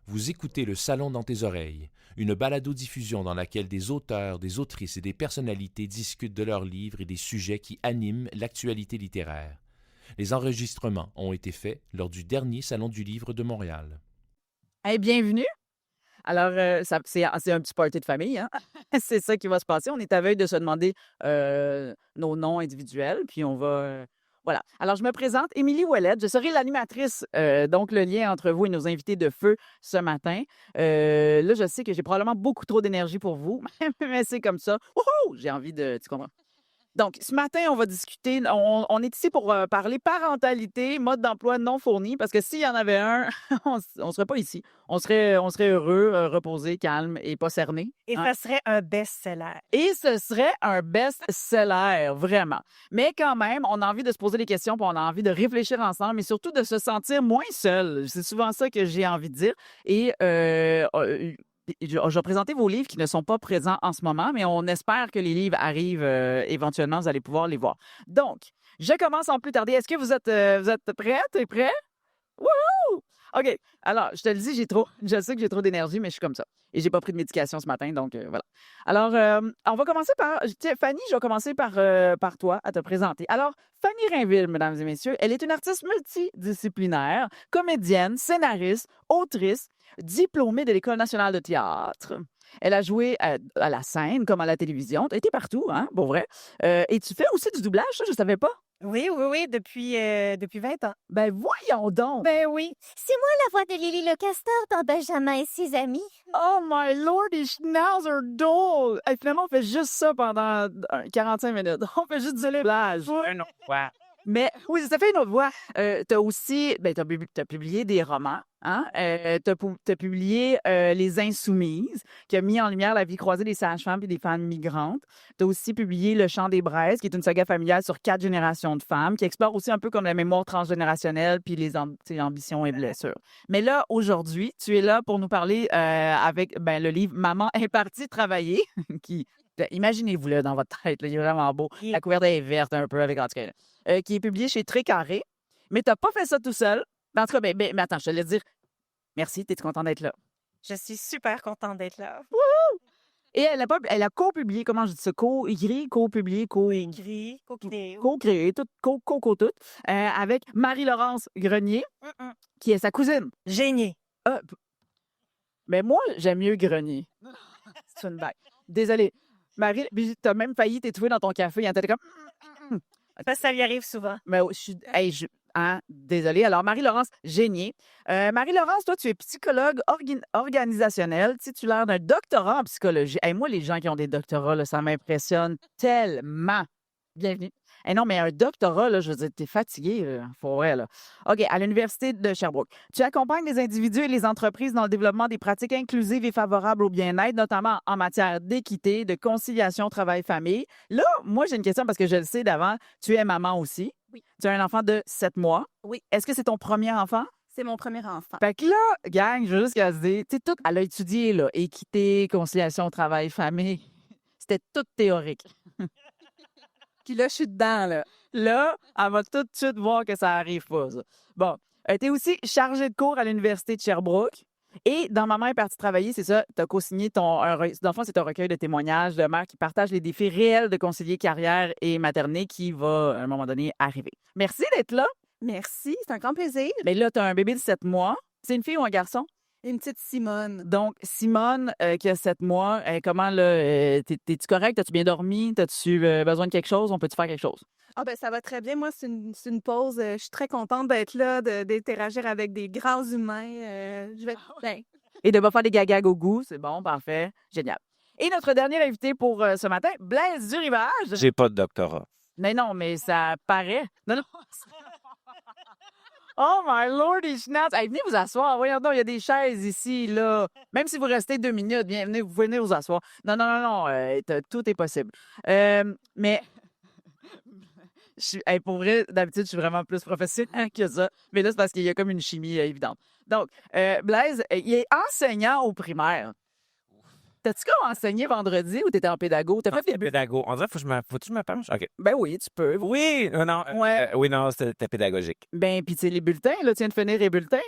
Vous écoutez Le Salon dans tes oreilles, une balado-diffusion dans laquelle des auteurs, des autrices et des personnalités discutent de leurs livres et des sujets qui animent l'actualité littéraire. Les enregistrements ont été faits lors du dernier Salon du livre de Montréal. Hey, bienvenue! Alors, c'est un petit party de famille, hein? C'est ça qui va se passer. On est à veille de se demander nos noms individuels, puis on va... voilà. Alors, je me présente, Émilie Ouellette. Je serai l'animatrice, donc le lien entre vous et nos invités de feu ce matin. Là, je sais que j'ai probablement beaucoup trop d'énergie pour vous, mais c'est comme ça. Wouhou! J'ai envie de... Tu comprends? Donc, ce matin, on va discuter, on est ici pour parler parentalité, mode d'emploi non fourni, parce que s'il y en avait un, on ne serait pas ici. On serait heureux, reposé, calme et pas cerné. Et hein. ça serait un best-seller. Et ce serait un best-seller, vraiment. Mais quand même, on a envie de se poser des questions, puis on a envie de réfléchir ensemble, et surtout de se sentir moins seul. C'est souvent ça que j'ai envie de dire. Et je vais présenter vos livres qui ne sont pas présents en ce moment, mais on espère que les livres arrivent éventuellement. Vous allez pouvoir les voir. Donc, je commence sans plus tarder. Est-ce que vous êtes prêts? T'es prêt? Wouhou! OK. Alors, je te le dis, je sais que j'ai trop d'énergie, mais je suis comme ça. Et j'ai pas pris de médication ce matin, donc voilà. Alors, on va commencer par... Tiens, Fanny, je vais commencer par toi à te présenter. Alors, Fanny Rainville, mesdames et messieurs, elle est une artiste multidisciplinaire, comédienne, scénariste, autrice, diplômée de l'École nationale de théâtre. Elle a joué à la scène comme à la télévision. Tu as été partout, hein, pour vrai. Et tu fais aussi du doublage, ça, je savais pas. Oui, depuis 20 ans. Ben voyons donc! Ben oui. C'est moi la voix de Lily le castor dans Benjamin et ses amis. Oh my lordy schnauzer doll! Hey, finalement, on fait juste ça pendant 45 minutes. On fait juste du doublage. Un autre fois. Mais oui, ça fait une autre voix. T'as aussi, t'as publié des romans, hein? T'as publié Les Insoumises, qui a mis en lumière la vie croisée des sages-femmes et des femmes migrantes. T'as aussi publié Le Chant des Braises, qui est une saga familiale sur 4 générations de femmes, qui explore aussi un peu comme la mémoire transgénérationnelle puis les ambitions et blessures. Mais là, aujourd'hui, tu es là pour nous parler avec le livre Maman est partie travailler, qui... Imaginez-vous là dans votre tête, là, il est vraiment beau. La couverture est verte un peu avec en tout cas, qui est publié chez Trécarré. Mais tu n'as pas fait ça tout seul. En tout cas, mais attends, je te laisse dire merci, t'es content d'être là. Je suis super contente d'être là. Et elle a co-publié, comment je dis ça, co-écrit, co-publié, Écrit, co-créé. co-créé, tout, avec Marie-Laurence Grenier, qui est sa cousine. Génie. Mais moi, j'aime mieux Grenier. C'est une blague. Désolée. Marie, t'as même failli t'étouffer dans ton café. Hein, t'étais comme... Ça lui arrive souvent. Mais désolée. Alors, Marie-Laurence Génier. Marie-Laurence, toi, tu es psychologue organisationnelle, titulaire d'un doctorat en psychologie. Hey, moi, les gens qui ont des doctorats, là, ça m'impressionne tellement. Bienvenue. Hey, non, mais un doctorat, là, je veux dire, t'es fatigué, faut vrai, là. OK, à l'Université de Sherbrooke. Tu accompagnes les individus et les entreprises dans le développement des pratiques inclusives et favorables au bien-être, notamment en matière d'équité, de conciliation travail-famille. Là, moi, j'ai une question parce que je le sais d'avant. Tu es maman aussi. Oui. Tu as un enfant de 7 mois. Oui. Est-ce que c'est ton premier enfant? C'est mon premier enfant. Fait que là, gang, je veux juste qu'elle se dise, tu sais, tout, elle a étudié, là, équité, conciliation travail-famille. C'était tout théorique. Puis là, je suis dedans, là. Là, elle va tout de suite voir que ça arrive pas, ça. Bon, tu es aussi chargée de cours à l'Université de Sherbrooke. Et dans Maman est partie travailler, c'est ça, tu as co-signé dans le fond, c'est un recueil de témoignages de mères qui partagent les défis réels de concilier carrière et maternité qui va, à un moment donné, arriver. Merci d'être là. Merci, c'est un grand plaisir. Mais là, tu as un bébé de 7 mois. C'est une fille ou un garçon? Une petite Simone. Donc, Simone, qui a 7 mois, comment, là, t'es-tu correct? As-tu bien dormi? As-tu besoin de quelque chose? On peut-tu faire quelque chose? Ah ben ça va très bien. Moi, c'est une pause. Je suis très contente d'être là, d'interagir avec des grands humains. Je vais bien. Et de pas faire des gagas au goût, c'est bon, parfait, génial. Et notre dernier invité pour ce matin, Blaise Durivage. J'ai pas de doctorat. Non, mais ça paraît. Non. Oh my lordy schnatz! Hey, venez vous asseoir. Voyons donc, il y a des chaises ici, là. Même si vous restez 2 minutes, bienvenue, vous venez vous asseoir. Non. Tout est possible. Mais... pour vrai, d'habitude, je suis vraiment plus professionnelle que ça. Mais là, c'est parce qu'il y a comme une chimie évidente. Donc, Blaise, il est enseignant au primaire. T'as-tu comme enseigné vendredi ou t'étais en pédago? T'as fait des pédago. On dirait, faut-tu que je me penche? OK. Ben oui, tu peux. Oui, non. Ouais. Oui, non, c'était pédagogique. Ben, puis tu sais, les bulletins, là, tu viens de finir les bulletins.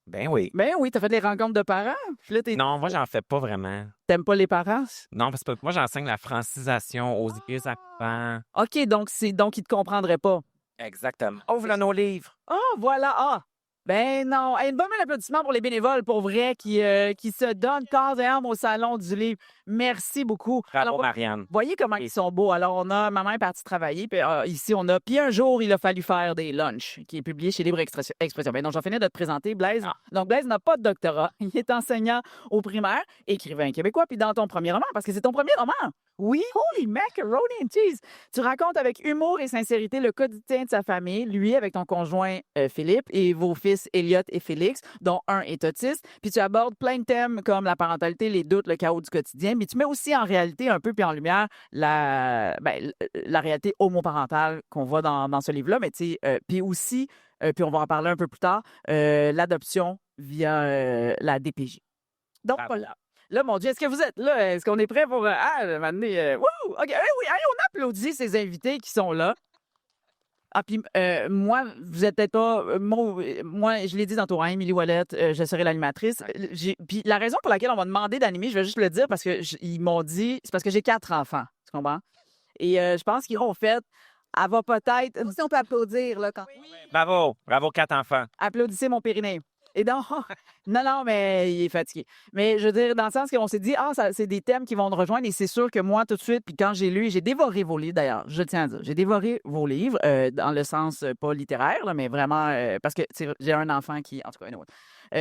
Ben oui. Ben oui, t'as fait des rencontres de parents. Puis là, Non, moi, j'en fais pas vraiment. t'aimes pas les parents? Non, parce que moi, j'enseigne la francisation aux églises enfants. OK, donc ils te comprendraient pas. Exactement. Ouvre nos livres. Ah, voilà. Ah, ben non. Hey, une bonne main d'applaudissement pour les bénévoles, pour vrai, qui se donnent corps et âme au Salon du Livre. Merci beaucoup. Bravo, Alors, Marianne. voyez comment ils sont beaux. Alors, maman est partie travailler, puis ici, puis un jour, il a fallu faire des lunchs, qui est publié chez Libre Expression. Ben non, j'en finis de te présenter, Blaise. Donc, Blaise n'a pas de doctorat. Il est enseignant au primaire, écrivain québécois, puis dans ton premier roman, parce que c'est ton premier roman. Oui, holy macaroni and cheese. Tu racontes avec humour et sincérité le quotidien de sa famille, lui avec ton conjoint Philippe et vos fils Elliot et Félix, dont un est autiste. Puis tu abordes plein de thèmes comme la parentalité, les doutes, le chaos du quotidien, mais tu mets aussi en réalité un peu puis en lumière la réalité homoparentale qu'on voit dans ce livre-là, mais tu sais, puis aussi, puis on va en parler un peu plus tard, l'adoption via la DPJ. Donc Bravo. voilà. Là, mon Dieu, est-ce que vous êtes là? Est-ce qu'on est prêt pour m'amener? Wouh! OK, oui, allez, on applaudit ces invités qui sont là. Ah, puis moi, vous êtes peut-être pas... moi, je l'ai dit tantôt, hein, Émilie Ouellet, je serai l'animatrice. Puis la raison pour laquelle on m'a demandé d'animer, je vais juste le dire parce que ils m'ont dit... C'est parce que j'ai 4 enfants, tu comprends? Et je pense qu'ils ont fait... Elle va peut-être... Si on peut applaudir, là, quand... Bravo. Bravo, 4 enfants. Applaudissez mon périnée. Et donc, non, mais il est fatigué. Mais je veux dire, dans le sens qu'on s'est dit, c'est des thèmes qui vont nous rejoindre et c'est sûr que moi, tout de suite, puis quand j'ai lu, j'ai dévoré vos livres d'ailleurs, je tiens à dire, j'ai dévoré vos livres dans le sens pas littéraire, là, mais vraiment, parce que j'ai un enfant qui, en tout cas, un autre,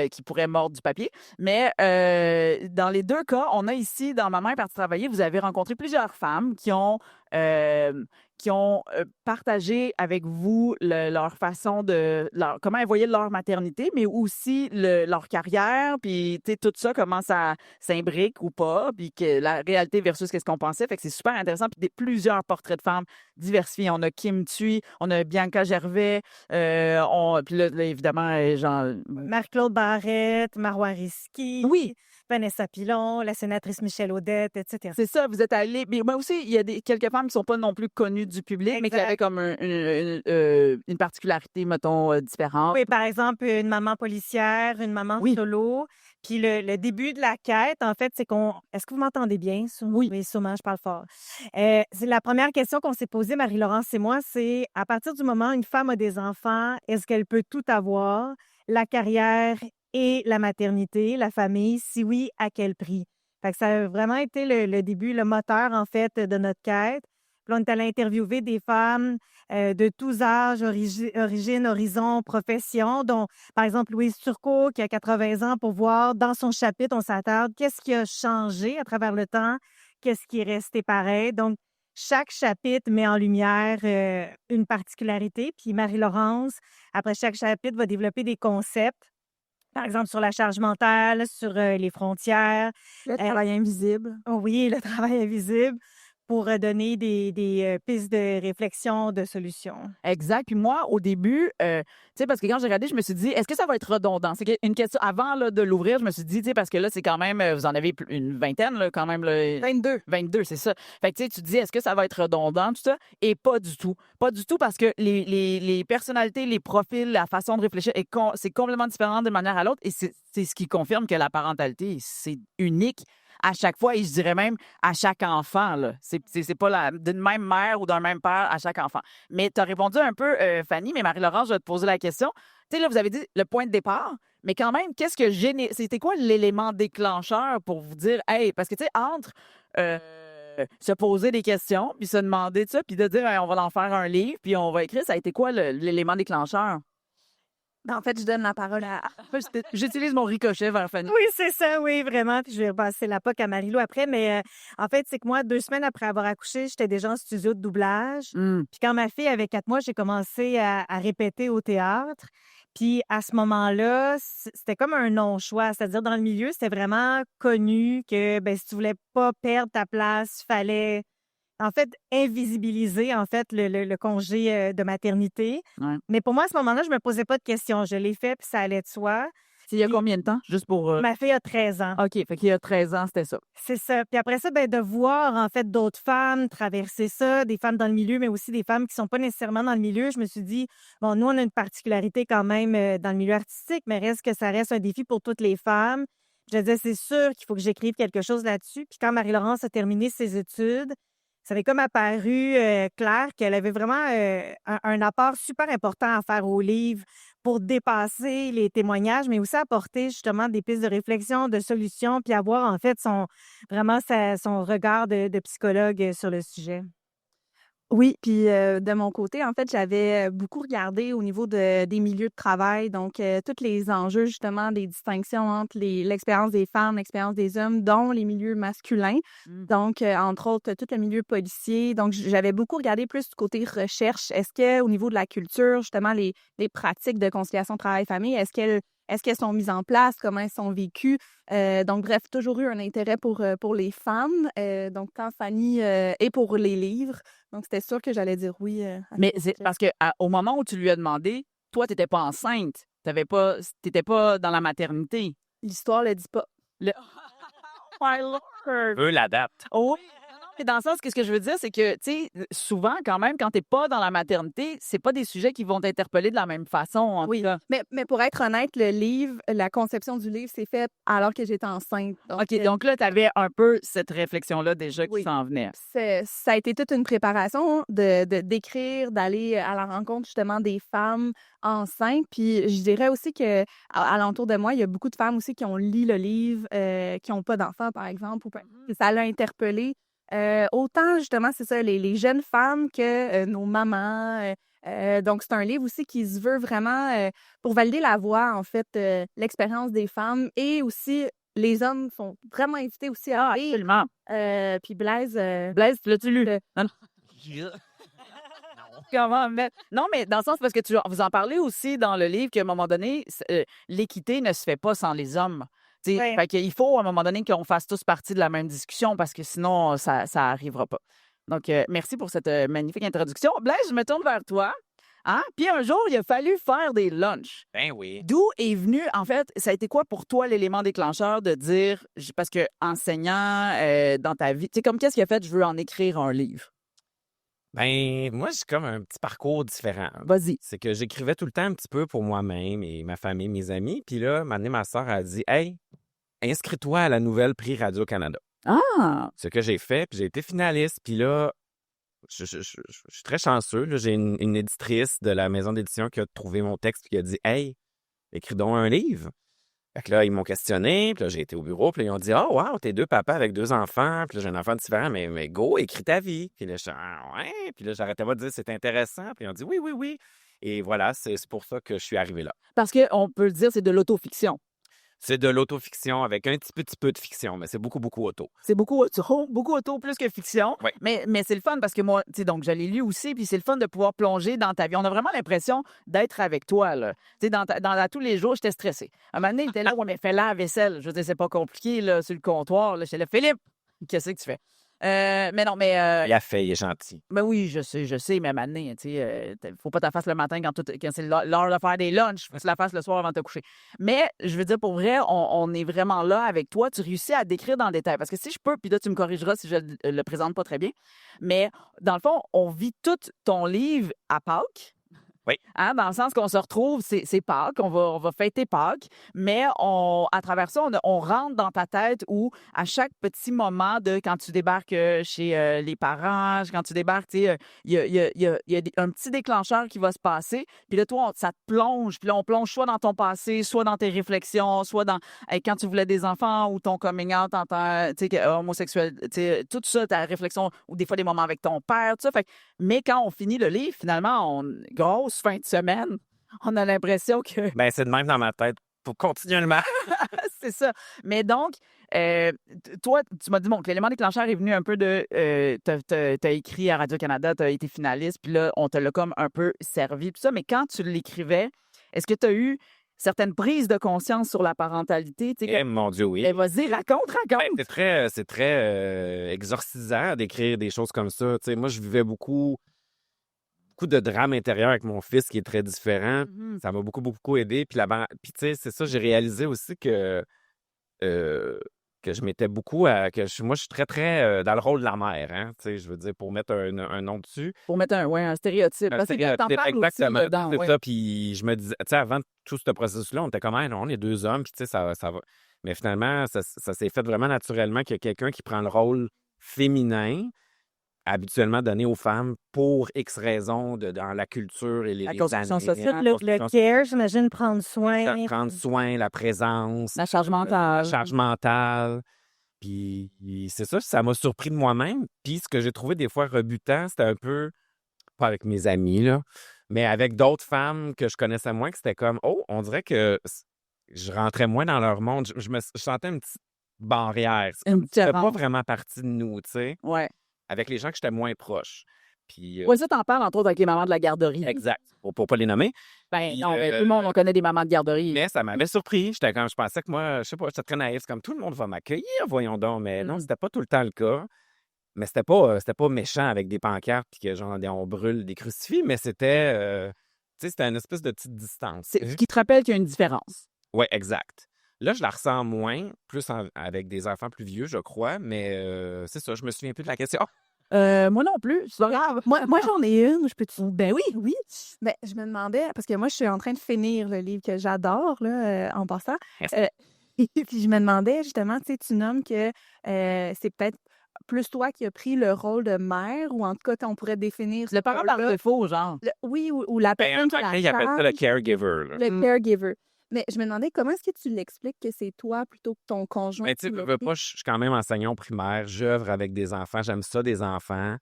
qui pourrait mordre du papier. Mais dans les deux cas, on a ici, dans Maman est partie travailler, vous avez rencontré plusieurs femmes qui ont partagé avec vous leur façon comment elles voyaient leur maternité, mais aussi leur carrière, puis tout ça, comment ça s'imbrique ou pas, puis que la réalité versus qu'est-ce qu'on pensait. Fait que c'est super intéressant. Puis plusieurs portraits de femmes diversifiés. On a Kim Thuy, on a Bianca Gervais, puis là, évidemment, genre... Marie-Claude Barrette, Marois Risky. Oui. Vanessa Pilon, la sénatrice Michelle Audette, etc. C'est ça, vous êtes allés. Mais moi aussi, il y a quelques femmes qui ne sont pas non plus connues du public, mais qui Exact. avaient comme une particularité, mettons, différente. Oui, par exemple, une maman policière, une maman Oui. solo. Puis le début de la quête, en fait, c'est qu'on... Est-ce que vous m'entendez bien? Oui, sûrement, je parle fort. C'est la première question qu'on s'est posée, Marie-Laurence et moi, c'est à partir du moment où une femme a des enfants, est-ce qu'elle peut tout avoir, la carrière et la maternité, la famille? Si oui, à quel prix? Fait que ça a vraiment été le début, le moteur, en fait, de notre quête. Puis là, on est allé interviewer des femmes de tous âges, origine, horizon, profession, dont, par exemple, Louise Turcot, qui a 80 ans, pour voir dans son chapitre, on s'attarde, qu'est-ce qui a changé à travers le temps, qu'est-ce qui est resté pareil. Donc, chaque chapitre met en lumière une particularité. Puis Marie-Laurence, après chaque chapitre, va développer des concepts. Par exemple, sur la charge mentale, sur les frontières. Le travail invisible. Oui, le travail invisible, pour donner des pistes de réflexion, de solutions. Exact. Puis moi, au début, tu sais, parce que quand j'ai regardé, je me suis dit, est-ce que ça va être redondant? C'est une question, avant là, de l'ouvrir, je me suis dit, tu sais, parce que là, c'est quand même, vous en avez une vingtaine, là, quand même. Là, 22. 22, c'est ça. Fait que tu sais, tu te dis, est-ce que ça va être redondant, tout ça? Et pas du tout. Pas du tout, parce que les personnalités, les profils, la façon de réfléchir, c'est complètement différent d'une manière à l'autre. Et c'est ce qui confirme que la parentalité, c'est unique à chaque fois, et je dirais même à chaque enfant. Là. C'est pas d'une même mère ou d'un même père à chaque enfant. Mais tu as répondu un peu, Fanny, mais Marie-Laurence, je vais te poser la question. Tu sais, là, vous avez dit le point de départ, mais quand même, c'était quoi l'élément déclencheur pour vous dire, hey, parce que tu sais, entre se poser des questions, puis se demander de ça, puis de dire, hey, on va en faire un livre, puis on va écrire, ça a été quoi l'élément déclencheur? Ben, en fait, je donne la parole à... J'utilise mon ricochet vers Fanny. Oui, c'est ça, oui, vraiment. Puis je vais repasser la POC à Marie-Lou après. Mais en fait, c'est que moi, 2 semaines après avoir accouché, j'étais déjà en studio de doublage. Puis quand ma fille avait 4 mois, j'ai commencé à répéter au théâtre. Puis à ce moment-là, c'était comme un non-choix. C'est-à-dire, dans le milieu, c'était vraiment connu que ben, si tu voulais pas perdre ta place, fallait... en fait, invisibiliser, en fait, le congé de maternité. Ouais. Mais pour moi, à ce moment-là, je me posais pas de questions. Je l'ai fait, puis ça allait de soi. C'est il y a combien de temps? Juste pour... Ma fille a 13 ans. OK, fait qu'il y a 13 ans, c'était ça. C'est ça. Puis après ça, de voir, en fait, d'autres femmes traverser ça, des femmes dans le milieu, mais aussi des femmes qui sont pas nécessairement dans le milieu, je me suis dit, bon, nous, on a une particularité quand même dans le milieu artistique, mais reste que ça reste un défi pour toutes les femmes. Je disais, c'est sûr qu'il faut que j'écrive quelque chose là-dessus. Puis quand Marie-Laurence a terminé ses études, ça avait comme apparu clair qu'elle avait vraiment un apport super important à faire au livre pour dépasser les témoignages, mais aussi apporter justement des pistes de réflexion, de solutions, puis avoir en fait son regard de psychologue sur le sujet. Oui, puis de mon côté, en fait, j'avais beaucoup regardé au niveau des milieux de travail, donc tous les enjeux, justement, des distinctions entre l'expérience des femmes, l'expérience des hommes, dont les milieux masculins. Donc, entre autres, tout le milieu policier. Donc, j'avais beaucoup regardé plus du côté recherche. Est-ce qu'au niveau de la culture, justement, les pratiques de conciliation travail-famille, est-ce qu'elles sont mises en place? Comment elles sont vécues? Donc, bref, toujours eu un intérêt pour les femmes. Donc, tant Fanny et pour les livres. Donc, c'était sûr que j'allais dire oui. Mais c'est parce que au moment où tu lui as demandé, toi, tu n'étais pas enceinte. T'étais pas dans la maternité. L'histoire le dit pas. My Lord! Eux l'adaptent. Oui, mais dans le sens que ce que je veux dire, c'est que, tu sais, souvent, quand même, quand t'es pas dans la maternité, c'est pas des sujets qui vont t'interpeller de la même façon, en tout cas. Mais pour être honnête, le livre, la conception du livre s'est faite alors que j'étais enceinte. Donc, OK, donc là, t'avais un peu cette réflexion-là déjà qui s'en venait. ça a été toute une préparation d'écrire, d'aller à la rencontre justement des femmes enceintes. Puis je dirais aussi que alentour de moi, il y a beaucoup de femmes aussi qui ont lu le livre, qui n'ont pas d'enfants, par exemple. Ça l'a interpellée. Autant, justement, c'est ça, les jeunes femmes que nos mamans. Donc, c'est un livre aussi qui se veut vraiment pour valider la voix, en fait, l'expérience des femmes. Et aussi, les hommes sont vraiment invités aussi à lire. Absolument. Puis Blaise... Blaise, l'as-tu lu? Non, non. Comment? Non, mais dans le sens, parce que vous en parlez aussi dans le livre qu'à un moment donné, l'équité ne se fait pas sans les hommes. Ouais. Fait qu'il faut, à un moment donné, qu'on fasse tous partie de la même discussion parce que sinon, ça n'arrivera pas. Donc, merci pour cette magnifique introduction. Blaise, je me tourne vers toi. Hein? Puis un jour, il a fallu faire des lunchs. Ben oui. D'où est venu, en fait, ça a été quoi pour toi l'élément déclencheur de dire, parce que enseignant dans ta vie, tu sais, comme qu'est-ce qui a fait, je veux en écrire un livre? Ben, moi, j'ai comme un petit parcours différent. Vas-y. C'est que j'écrivais tout le temps un petit peu pour moi-même et ma famille, mes amis. Puis là, un moment donné, ma soeur a dit « Hey, inscris-toi à la nouvelle Prix Radio-Canada. » Ah! Ce que j'ai fait, puis j'ai été finaliste. Puis là, je suis très chanceux. Là, j'ai une éditrice de la maison d'édition qui a trouvé mon texte et qui a dit « Hey, écris donc un livre. » Fait que là, ils m'ont questionné, puis là, j'ai été au bureau, puis là, ils ont dit « Oh, wow, t'es deux papas avec deux enfants. » Puis là, j'ai un enfant différent, mais go, écris ta vie. Puis là, je suis « Ah, ouais. » Puis là, j'arrêtais pas de dire « C'est intéressant. » Puis ils ont dit « Oui, oui, oui. » Et voilà, c'est pour ça que je suis arrivé là. Parce qu'on peut le dire, c'est de l'autofiction. C'est de l'autofiction avec un petit peu de fiction, mais c'est beaucoup, beaucoup auto. C'est beaucoup auto plus que fiction. Oui. Mais c'est le fun parce que moi, tu sais, donc, je l'ai lu aussi, puis c'est le fun de pouvoir plonger dans ta vie. On a vraiment l'impression d'être avec toi, là. Tu sais, dans tous les jours, j'étais stressée. Un moment donné, il était là, ouais, mais fais la vaisselle. Je veux dire, c'est pas compliqué, là, sur le comptoir. Là, j'étais là, Philippe, qu'est-ce que tu fais? Mais non, mais. Il a fait, il est gentil. Ben oui, je sais, mais maintenant, tu sais, faut pas que tu la fasses le matin quand c'est l'heure de faire des lunchs. Faut que tu la fasses le soir avant de te coucher. Mais je veux dire, pour vrai, on est vraiment là avec toi. Tu réussis à décrire dans le détail. Parce que si je peux, puis là, tu me corrigeras si je le présente pas très bien. Mais dans le fond, on vit tout ton livre à Pâques. Oui. Hein, dans le sens qu'on se retrouve, c'est Pâques, on va fêter Pâques, mais à travers ça, on rentre dans ta tête où à chaque petit moment de quand tu débarques chez les parents, quand tu débarques, tu sais, il y a un petit déclencheur qui va se passer, puis là, toi, ça te plonge, puis là, on plonge soit dans ton passé, soit dans tes réflexions, soit dans quand tu voulais des enfants ou ton coming out en tant homosexuel, tu sais, tout ça, ta réflexion, ou des fois des moments avec ton père, tout ça. Fait, mais quand on finit le livre, finalement, grosse fin de semaine, on a l'impression que... Ben, c'est de même dans ma tête. Pour continuellement. C'est ça. Mais donc, toi, tu m'as dit, bon, que l'élément déclencheur est venu un peu de... t'as écrit à Radio-Canada, t'as été finaliste, puis là, on te l'a comme un peu servi, tout ça. Mais quand tu l'écrivais, est-ce que tu as eu certaines prises de conscience sur la parentalité? Eh, mon Dieu, oui. Eh, vas-y, raconte. Ben, c'est très exorcisant d'écrire des choses comme ça. Tu sais, moi, je vivais beaucoup beaucoup de drame intérieur avec mon fils qui est très différent. Mhm. Ça m'a beaucoup, beaucoup aidé. Puis, puis tu sais, c'est ça, j'ai réalisé aussi que je m'étais beaucoup moi, je suis très, très dans le rôle de la mère, hein, tu sais, je veux dire, pour mettre un nom dessus. Pour mettre un stéréotype. Un Parce que t'en stéréotype, parles aussi exactement, dedans. c'est Ouais. ça. Puis je me disais, tu sais, avant tout ce processus-là, on était comme, non, on est deux hommes, puis tu sais, ça va. Mais finalement, ça s'est fait vraiment naturellement qu'il y a quelqu'un qui prend le rôle féminin, habituellement donné aux femmes pour X raisons dans la culture et La les construction années. Tout sociale. le care, j'imagine, prendre soin. Prendre soin, la présence, La charge la mentale. charge mentale. Puis c'est ça m'a surpris de moi-même. Puis ce que j'ai trouvé des fois rebutant, c'était un peu, pas avec mes amis, là, mais avec d'autres femmes que je connaissais moins, que c'était comme, oh, on dirait que je rentrais moins dans leur monde. Je sentais une petite barrière. Une Ça fait pas différence. vraiment partie de nous, tu sais, Ouais. avec les gens que j'étais moins proche. Puis, Ouais, ça, t'en parles, entre autres, avec les mamans de la garderie. exact, pour pas les nommer. Ben, Puis, non, mais tout le monde, on connaît des mamans de garderie. mais ça m'avait surpris. Je pensais que moi, je sais pas, j'étais très naïf. C'est comme tout le monde va m'accueillir, voyons donc. Mais non, Mhm. c'était pas tout le temps le cas. Mais c'était pas méchant avec des pancartes puis que genre on brûle des crucifix, mais c'était tu sais, c'était une espèce de petite distance. C'est ce qui te rappelle qu'il y a une différence. Ouais, exact. Là, je la ressens moins, plus avec des enfants plus vieux, je crois, mais c'est ça, je me souviens plus de la question. Moi non plus, c'est pas grave. Moi, j'en ai une. Je peux-tu? Ben oui. Oui. Ben, je me demandais, parce que moi, je suis en train de finir le livre que j'adore, là, en passant. Merci. Puis je me demandais, justement, tu sais, tu nommes que c'est peut-être plus toi qui as pris le rôle de mère, ou en tout cas, on pourrait définir Le parent par rôle-là. défaut, genre. Oui, ou la Ben, personne en qui a la anglais, ils appellent ça le charge, caregiver. Là. le caregiver. Mais je me demandais, comment est-ce que tu l'expliques que c'est toi plutôt que ton conjoint Mais tu sais, qui l'a veux pris? pas, je suis quand même enseignant au primaire, j'œuvre avec des enfants, j'aime ça des enfants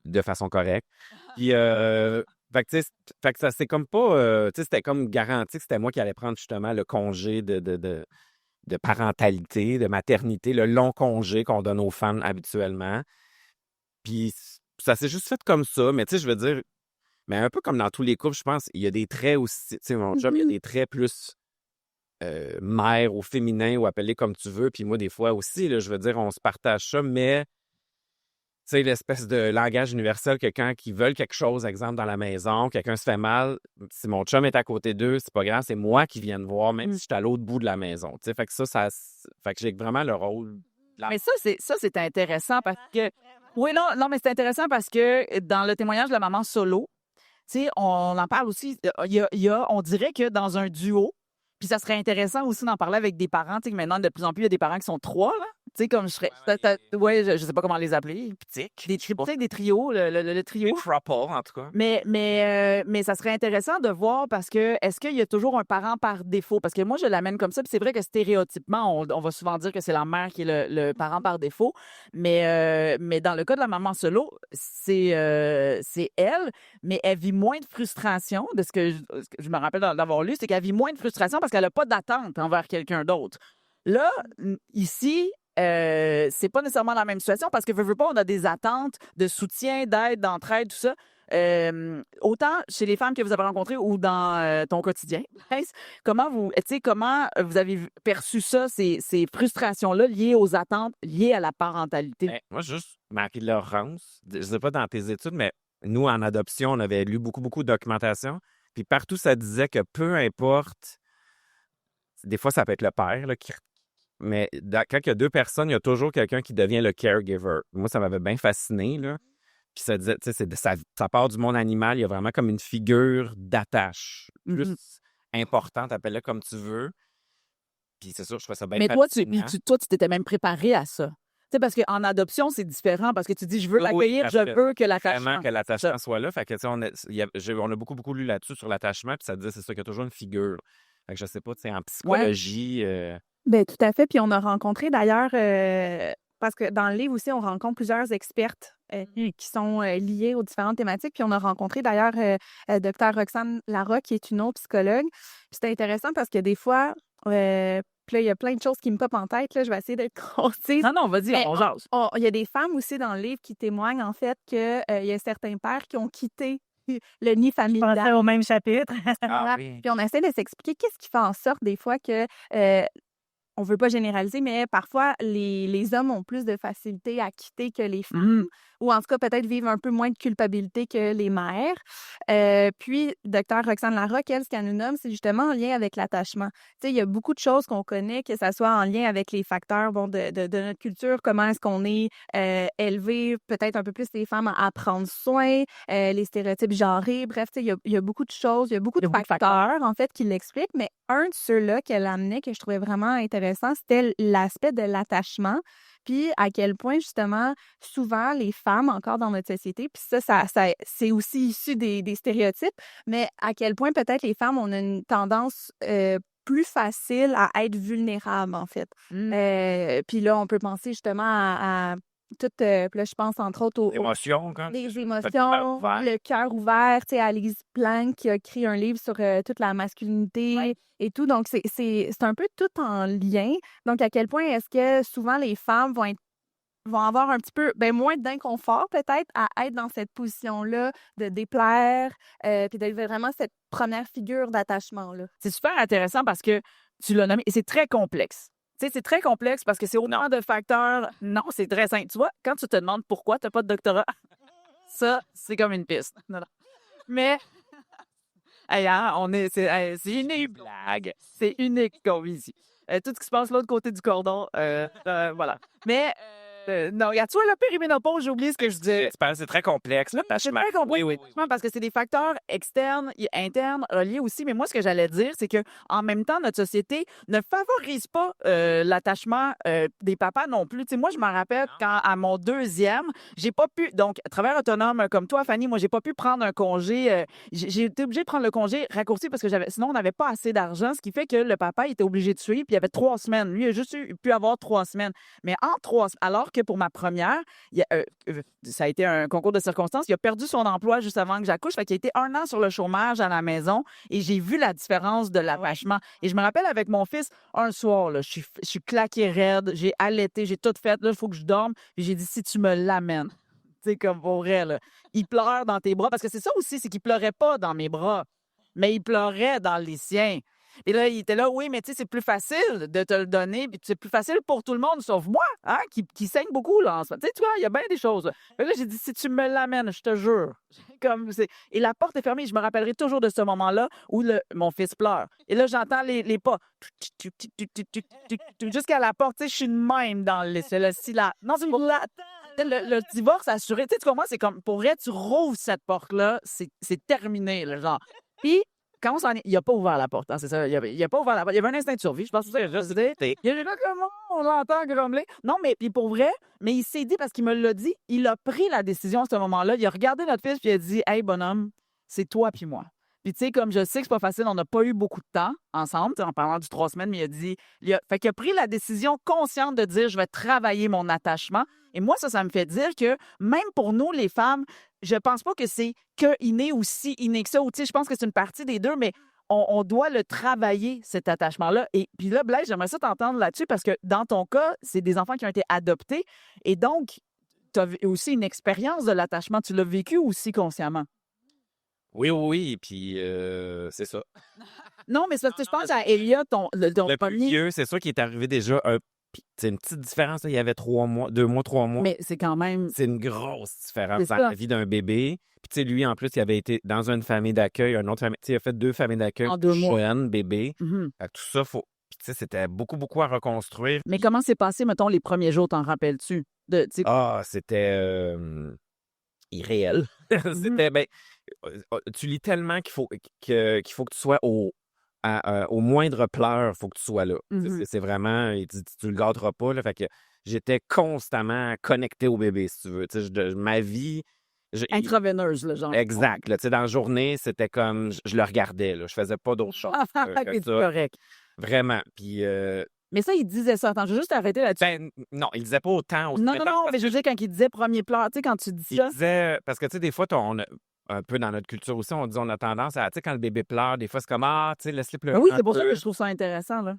de façon correcte. Puis, fait que, tu sais, fait que ça, c'est comme pas, tu sais, c'était comme garanti que c'était moi qui allais prendre justement le congé de parentalité, de maternité, le long congé qu'on donne aux femmes habituellement. Puis, ça s'est juste fait comme ça, mais tu sais, je veux dire, mais un peu comme dans tous les couples, je pense, il y a des traits aussi, tu sais, mon chum, il y a Mhm. des traits plus mère ou féminin ou appelé comme tu veux. Puis moi, des fois aussi, là, je veux dire, on se partage ça, mais tu sais, l'espèce de langage universel que quand ils veulent quelque chose, exemple, dans la maison, quelqu'un se fait mal, si mon chum est à côté d'eux, c'est pas grave, c'est moi qui viens de voir, même si je suis à l'autre bout de la maison. Tu sais, fait que fait que j'ai vraiment le rôle de la Mais ça, c'est intéressant parce que. Oui, non, mais c'est intéressant parce que dans le témoignage de la maman solo, tu sais, on en parle aussi. On dirait que dans un duo, puis ça serait intéressant aussi d'en parler avec des parents. Tu sais, que maintenant, de plus en plus, il y a des parents qui sont trois, là. Tu sais, comme je serais. Ouais, je sais pas comment les appeler. politique. Des triptyques, des trios, le trio. Couple, en tout cas. Mais ça serait intéressant de voir parce que est-ce qu'il y a toujours un parent par défaut? Parce que moi, je l'amène comme ça, puis c'est vrai que stéréotypement, on va souvent dire que c'est la mère qui est le parent par défaut. Mais dans le cas de la maman solo, c'est elle, mais elle vit moins de frustration. De ce que je me rappelle d'avoir lu, c'est qu'elle vit moins de frustration parce qu'elle n'a pas d'attente envers quelqu'un d'autre. Là, ici, c'est pas nécessairement la même situation parce que veux pas, on a des attentes de soutien, d'aide, d'entraide, tout ça. Autant chez les femmes que vous avez rencontrées ou dans ton quotidien. Comment vous avez perçu ça, ces frustrations-là liées aux attentes, liées à la parentalité? Ben, moi, juste, Marie-Laurence, je sais pas dans tes études, mais nous, en adoption, on avait lu beaucoup, beaucoup de documentation. Puis partout, ça disait que peu importe, des fois, ça peut être le père, là, mais quand il y a deux personnes, il y a toujours quelqu'un qui devient le caregiver. Moi, ça m'avait bien fasciné, là. Puis ça disait, tu sais, ça part du monde animal, il y a vraiment comme une figure d'attache plus importante, appelle-le comme tu veux. Puis c'est sûr, je trouve ça bien Mais toi, tu fascinant. t'étais même préparé à ça. Tu sais, parce qu'en adoption, c'est différent, parce que tu dis, je veux Oui, l'accueillir, parce je que veux que l'attachement. Vraiment que l'attachement soit là. Fait que, tu sais, on a beaucoup, beaucoup lu là-dessus sur l'attachement, puis ça disait, c'est ça, qu'il y a toujours une figure. Fait que je sais pas, tu sais, en psychologie... Ben tout à fait. Puis on a rencontré d'ailleurs, parce que dans le livre aussi, on rencontre plusieurs expertes qui sont liées aux différentes thématiques. Puis on a rencontré d'ailleurs Dr. Roxane Larocque, qui est une autre psychologue. Puis c'était intéressant parce que des fois, puis là, il y a plein de choses qui me popent en tête. Là, je vais essayer d'être concise. Non, vas-y, Mais on jase. Il y a des femmes aussi dans le livre qui témoignent en fait qu'il y a certains pères qui ont quitté le nid Je pensais familial. au même chapitre. Ah oui. Puis on essaie de s'expliquer qu'est-ce qui fait en sorte des fois que on veut pas généraliser, mais parfois les hommes ont plus de facilité à quitter que les femmes, ou en tout cas peut-être vivre un peu moins de culpabilité que les mères. Puis, docteur Roxane Larocque, elle, ce qu'elle nous nomme, c'est justement en lien avec l'attachement. Tu sais, il y a beaucoup de choses qu'on connaît, que ça soit en lien avec les facteurs de notre culture, comment est-ce qu'on est élevé, peut-être un peu plus les femmes à prendre soin, les stéréotypes genrés, bref, tu sais, il y a beaucoup de choses, il y a beaucoup de facteurs, en fait, qui l'expliquent, mais un de ceux-là qu'elle amenait que je trouvais vraiment intéressant, c'était l'aspect de l'attachement, puis à quel point, justement, souvent, les femmes, encore dans notre société, puis ça c'est aussi issu des stéréotypes, mais à quel point peut-être les femmes, on a une tendance plus facile à être vulnérable, en fait. Puis là, on peut penser justement à toutes, puis là, je pense entre autres aux Émotion, quand les cœur émotions, ouvert. le cœur ouvert, tu sais, Alice Plank qui a écrit un livre sur toute la masculinité et tout. Donc, c'est un peu tout en lien. Donc, à quel point est-ce que souvent les femmes vont avoir un petit peu moins d'inconfort peut-être à être dans cette position-là de déplaire, puis d'être vraiment cette première figure d'attachement-là. C'est super intéressant parce que tu l'as nommé et c'est très complexe. Tu sais, c'est très complexe parce que c'est autant de facteurs. Non, c'est très simple. Tu vois, quand tu te demandes pourquoi tu n'as pas de doctorat, ça, c'est comme une piste. Non. Mais, hey, hein, c'est unique. Blague. C'est unique comme ici. Tout ce qui se passe de l'autre côté du cordon, voilà. Mais, non, regarde, tu vois, le périménopause, j'ai oublié ce que je disais. C'est très complexe, C'est l'attachement. très complexe, Oui. parce que c'est des facteurs externes et internes reliés aussi. Mais moi, ce que j'allais dire, c'est que en même temps, notre société ne favorise pas l'attachement des papas non plus. Tu sais, moi, je m'en rappelle quand, à mon deuxième, j'ai pas pu... Donc, travailleur autonome comme toi, Fanny, moi, j'ai pas pu prendre un congé. J'ai été obligée de prendre le congé raccourci parce que sinon, on n'avait pas assez d'argent, ce qui fait que le papa était obligé de suivre. Puis il y avait 3 semaines. Lui, il a juste pu avoir 3 semaines. Mais en 3 semaines, alors que pour ma première, ça a été un concours de circonstances. Il a perdu son emploi juste avant que j'accouche. Fait qu'il a été 1 an sur le chômage à la maison et j'ai vu la différence de l'attachement. Et je me rappelle avec mon fils, un soir, là, je suis claquée raide, j'ai allaité, j'ai tout fait. Là, il faut que je dorme. Puis j'ai dit, si tu me l'amènes, tu sais, comme pour vrai, là, il pleure dans tes bras. Parce que c'est ça aussi, c'est qu'il pleurait pas dans mes bras, mais il pleurait dans les siens. Et là, il était là, oui, mais tu sais, c'est plus facile de te le donner, puis c'est plus facile pour tout le monde, sauf moi, hein, qui saigne beaucoup, là, en ce moment. Tu sais, tu vois, il y a bien des choses. Fait que là, j'ai dit, si tu me l'amènes, je te jure. Et la porte est fermée. Je me rappellerai toujours de ce moment-là où mon fils pleure. Et là, j'entends les pas jusqu'à la porte. Tu sais, je suis de même dans le silence. Non, c'est le divorce assuré. Tu sais, tu comprends? C'est comme, pour vrai, tu rouvres cette porte-là, c'est terminé, là, genre. Puis, quand on s'en est... Il n'a pas ouvert la porte, hein, c'est ça. Il a pas ouvert la porte. Il y avait un instinct de survie. Je pense que c'est juste dit. Il a dit là, comment on l'entend grommeler? Non, mais puis pour vrai, mais il s'est dit, parce qu'il me l'a dit, il a pris la décision à ce moment-là. Il a regardé notre fils puis il a dit, hey, bonhomme, c'est toi puis moi. Puis, tu sais, comme je sais que c'est pas facile, on n'a pas eu beaucoup de temps ensemble, en parlant du 3 semaines, mais il a dit... Fait qu'il a pris la décision consciente de dire, je vais travailler mon attachement. Et moi, ça me fait dire que même pour nous, les femmes, je pense pas que c'est que inné ou si inné que ça. Ou, tu sais, je pense que c'est une partie des deux, mais on doit le travailler, cet attachement-là. Et puis là, Blaise, j'aimerais ça t'entendre là-dessus parce que dans ton cas, c'est des enfants qui ont été adoptés. Et donc, tu as aussi une expérience de l'attachement. Tu l'as vécu aussi consciemment. Oui, puis c'est ça. Non, mais c'est parce que je pense à Elliot, ton Le plus premier. vieux, c'est sûr qu'il est arrivé déjà c'est une petite différence. Là, il y avait 3 mois, 2 mois, 3 mois. Mais c'est quand même. C'est une grosse différence C'est dans ça. la vie d'un bébé. Puis, tu sais, lui, en plus, il avait été dans une famille d'accueil, une autre famille. Tu sais, il a fait 2 familles d'accueil. En 2 mois. Jeune, bébé. Mhm. Fait que tout ça, faut. Puis, tu sais, c'était beaucoup, beaucoup à reconstruire. Mais comment s'est passé, mettons, les premiers jours, t'en rappelles-tu? C'était irréel. C'était, tu lis tellement qu'il faut que tu sois au moindre pleur, il faut que tu sois là. Mhm. C'est vraiment, tu le gâteras pas. Là, fait que j'étais constamment connecté au bébé, si tu veux. Tu sais, ma vie... Intraveineuse, le genre. Exact. Là, tu sais, dans la journée, c'était comme... Je le regardais. Là, je faisais pas d'autre chose que C'est ça. correct. Vraiment. Puis... Mais ça, il disait ça. Attends, je vais juste arrêter là-dessus. non, il disait pas autant. Non, mais je veux dire, quand il disait premier pleur, tu sais, quand tu dis Il ça. disait... Parce que, tu sais, des fois, un peu dans notre culture aussi, on a tendance à... Tu sais, quand le bébé pleure, des fois, c'est comme, tu sais, laisse-le pleurer. Oui, c'est pour ça que je trouve ça intéressant, là.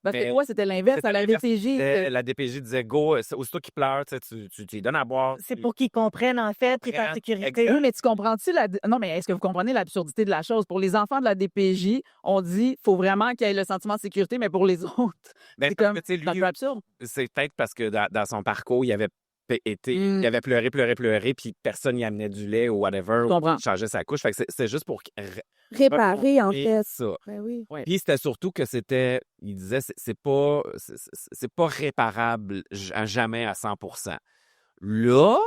Parce que moi, c'était l'inverse. À la DPJ. La DPJ disait, go, aussitôt qu'il pleure, tu lui donnes à boire. C'est pour qu'ils comprennent, en fait, puis en sécurité. Oui, mais tu comprends-tu Non, mais est-ce que vous comprenez l'absurdité de la chose? Pour les enfants de la DPJ, on dit faut vraiment qu'il y ait le sentiment de sécurité, mais pour les autres, c'est comme tu sais, un peu absurde. C'est peut-être parce que dans son parcours, il avait Mmh. il avait pleuré, puis personne n'y amenait du lait ou whatever, Je ou comprends. changeait sa couche. Fait que c'est juste pour Réparer, en reconstruire fait. ça. Ben oui. Ouais. Puis c'était surtout que il disait, c'est pas réparable jamais à 100%. Là,